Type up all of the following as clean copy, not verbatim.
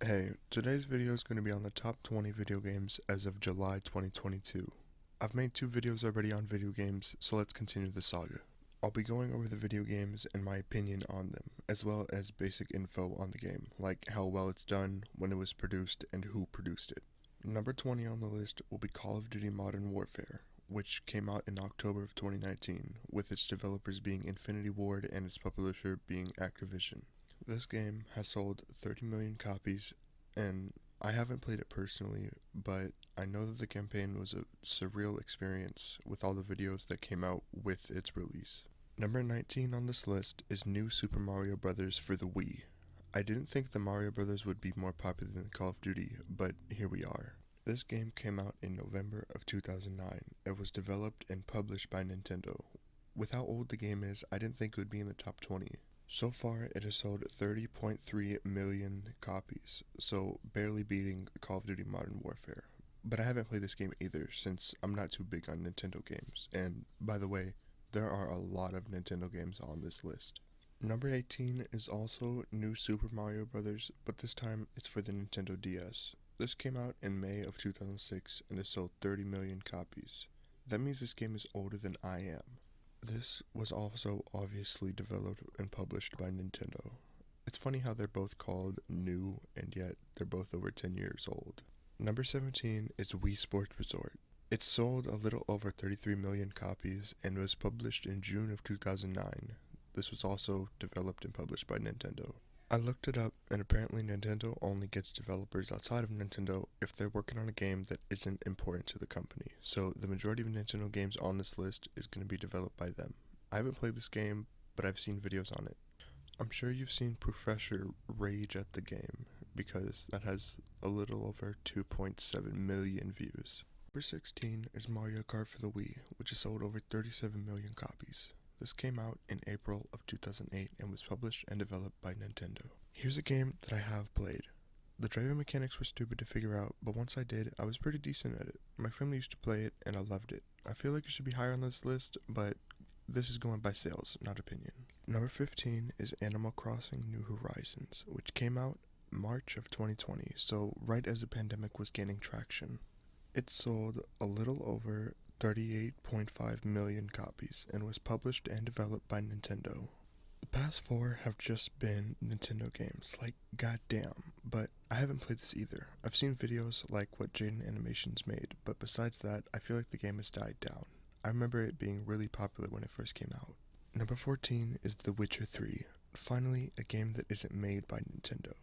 Hey, today's video is going to be on the top 20 video games as of July 2022. I've made 2 videos already on video games, so let's continue the saga. I'll be going over the video games and my opinion on them, as well as basic info on the game, like how well it's done, when it was produced, and who produced it. Number 20 on the list will be Call of Duty Modern Warfare, which came out in October of 2019, with its developers being Infinity Ward and its publisher being Activision. This game has sold 30 million copies, and I haven't played it personally, but I know that the campaign was a surreal experience with all the videos that came out with its release. Number 19 on this list is New Super Mario Bros. For the Wii. I didn't think the Mario Brothers would be more popular than Call of Duty, but here we are. This game came out in November of 2009. It was developed and published by Nintendo. With how old the game is, I didn't think it would be in the top 20. So far, it has sold 30.3 million copies, so barely beating Call of Duty Modern Warfare. But I haven't played this game either, since I'm not too big on Nintendo games, and by the way, there are a lot of Nintendo games on this list. Number 18 is also New Super Mario Bros., but this time it's for the Nintendo DS. This came out in May of 2006 and has sold 30 million copies. That means this game is older than I am. This was also obviously developed and published by Nintendo. It's funny how they're both called new and yet they're both over 10 years old. Number 17 is Wii Sports Resort. It sold a little over 33 million copies and was published in June of 2009. This was also developed and published by Nintendo. I looked it up, and apparently Nintendo only gets developers outside of Nintendo if they're working on a game that isn't important to the company. So the majority of Nintendo games on this list is going to be developed by them. I haven't played this game, but I've seen videos on it. I'm sure you've seen Professor rage at the game, because that has a little over 2.7 million views. Number 16 is Mario Kart for the Wii, which has sold over 37 million copies. This came out in April of 2008 and was published and developed by Nintendo. Here's a game that I have played. The driving mechanics were stupid to figure out, but once I did, I was pretty decent at it. My family used to play it and I loved it. I feel like it should be higher on this list, but this is going by sales, not opinion. Number 15 is Animal Crossing New Horizons, which came out March of 2020, so right as the pandemic was gaining traction. It sold a little over 38.5 million copies and was published and developed by Nintendo. The past 4 have just been Nintendo games, like goddamn, but I haven't played this either. I've seen videos like what Jaden Animations made, but besides that, I feel like the game has died down. I remember it being really popular when it first came out. Number 14 is The Witcher 3, finally a game that isn't made by Nintendo.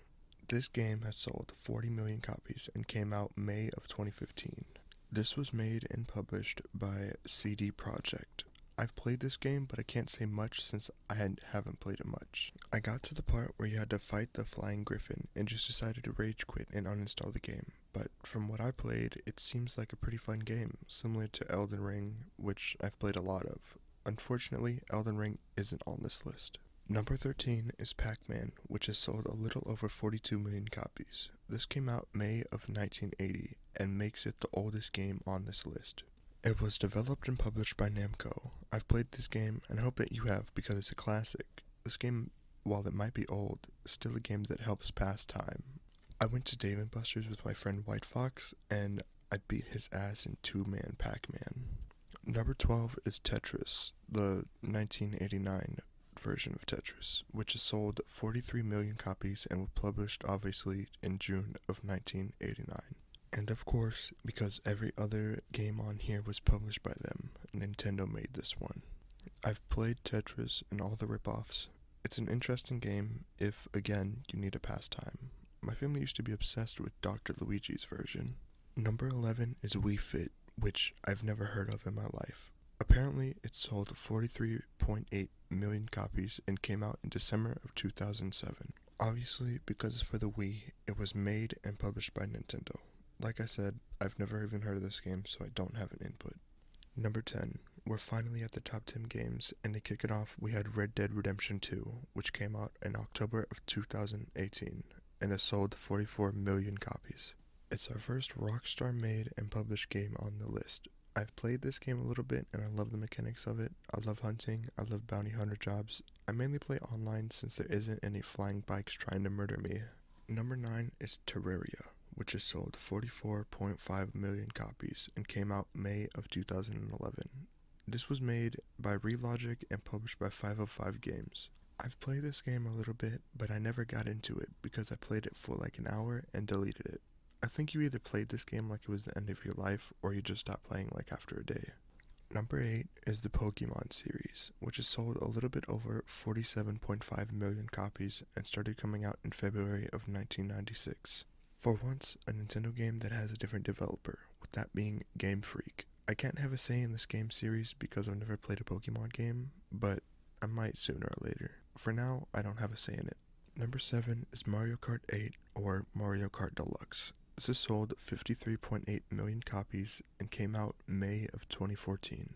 This game has sold 40 million copies and came out May of 2015. This was made and published by CD Projekt. I've played this game, but I can't say much since I haven't played it much. I got to the part where you had to fight the flying griffin and just decided to rage quit and uninstall the game. But from what I played, it seems like a pretty fun game, similar to Elden Ring, which I've played a lot of. Unfortunately, Elden Ring isn't on this list. Number 13 is Pac-Man, which has sold a little over 42 million copies. This came out May of 1980 and makes it the oldest game on this list. It was developed and published by Namco. I've played this game and I hope that you have because it's a classic. This game, while it might be old, is still a game that helps pass time. I went to Dave & Buster's with my friend White Fox and I beat his ass in two-man Pac-Man. Number 12 is Tetris, the 1989 version of Tetris, which has sold 43 million copies and was published obviously in June of 1989. And of course, because every other game on here was published by them, Nintendo made this one. I've played Tetris and all the ripoffs. It's an interesting game if, again, you need a pastime. My family used to be obsessed with Dr. Luigi's version. Number 11 is Wii Fit, which I've never heard of in my life. Apparently, it sold 43.8 million copies and came out in December of 2007. Obviously, because it's for the Wii, it was made and published by Nintendo. Like I said, I've never even heard of this game, so I don't have an input. Number 10. We're finally at the top 10 games, and to kick it off, we had Red Dead Redemption 2, which came out in October of 2018, and has sold 44 million copies. It's our first Rockstar made and published game on the list. I've played this game a little bit and I love the mechanics of it. I love hunting, I love bounty hunter jobs. I mainly play online since there isn't any flying bikes trying to murder me. Number 9 is Terraria, which has sold 44.5 million copies and came out May of 2011. This was made by Relogic and published by 505 Games. I've played this game a little bit, but I never got into it because I played it for like an hour and deleted it. I think you either played this game like it was the end of your life, or you just stopped playing like after a day. Number 8 is the Pokemon series, which has sold a little bit over 47.5 million copies and started coming out in February of 1996. For once, a Nintendo game that has a different developer, with that being Game Freak. I can't have a say in this game series because I've never played a Pokemon game, but I might sooner or later. For now, I don't have a say in it. Number 7 is Mario Kart 8 or Mario Kart Deluxe. This has sold 53.8 million copies and came out May of 2014.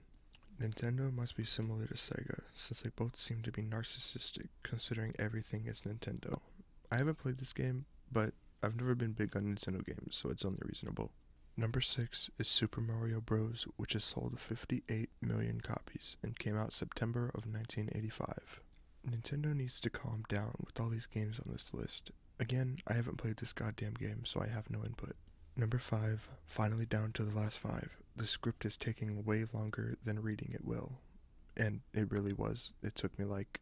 Nintendo must be similar to Sega, since they both seem to be narcissistic, considering everything is Nintendo. I haven't played this game, but I've never been big on Nintendo games, so it's only reasonable. Number 6 is Super Mario Bros., which has sold 58 million copies and came out September of 1985. Nintendo needs to calm down with all these games on this list. Again, I haven't played this goddamn game, so I have no input. Number 5, finally down to the last 5. The script is taking way longer than reading it will. And it really was. It took me like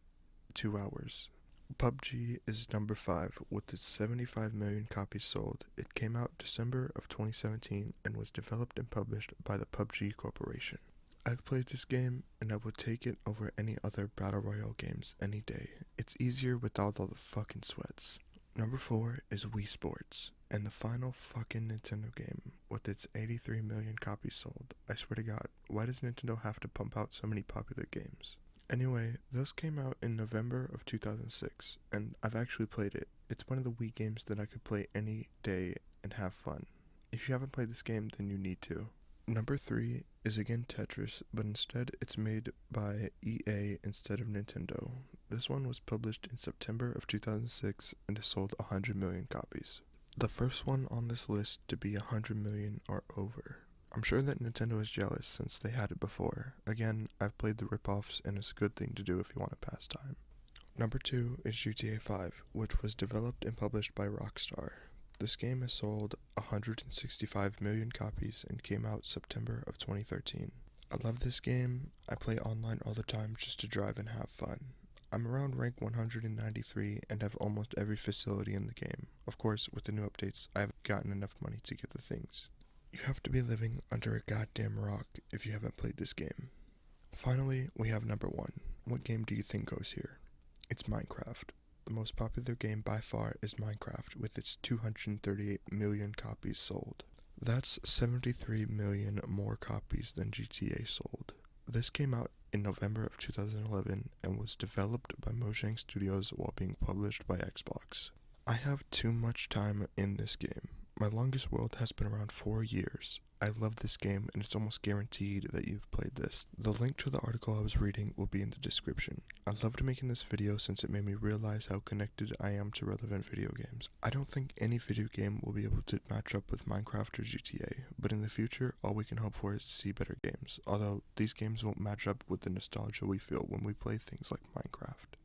2 hours. PUBG is number 5 with its 75 million copies sold. It came out December of 2017 and was developed and published by the PUBG Corporation. I've played this game and I would take it over any other Battle Royale games any day. It's easier without all the fucking sweats. Number 4 is Wii Sports, and the final fucking Nintendo game with its 83 million copies sold. I swear to God, why does Nintendo have to pump out so many popular games? Anyway, those came out in November of 2006, and I've actually played it. It's one of the Wii games that I could play any day and have fun. If you haven't played this game, then you need to. Number 3 is again Tetris, but instead it's made by EA instead of Nintendo. This one was published in September of 2006 and has sold 100 million copies. The first one on this list to be 100 million or over. I'm sure that Nintendo is jealous since they had it before. Again, I've played the ripoffs and it's a good thing to do if you want to pass time. Number 2 is GTA 5, which was developed and published by Rockstar. This game has sold 165 million copies and came out September of 2013. I love this game. I play online all the time just to drive and have fun. I'm around rank 193 and have almost every facility in the game. Of course, with the new updates, I haven't gotten enough money to get the things. You have to be living under a goddamn rock if you haven't played this game. Finally, we have number 1. What game do you think goes here? It's Minecraft. The most popular game by far is Minecraft, with its 238 million copies sold. That's 73 million more copies than GTA sold. This came out in November of 2011 and was developed by Mojang Studios while being published by Xbox. I have too much time in this game. My longest world has been around 4 years. I love this game and it's almost guaranteed that you've played this. The link to the article I was reading will be in the description. I loved making this video since it made me realize how connected I am to relevant video games. I don't think any video game will be able to match up with Minecraft or GTA, but in the future all we can hope for is to see better games, although these games won't match up with the nostalgia we feel when we play things like Minecraft.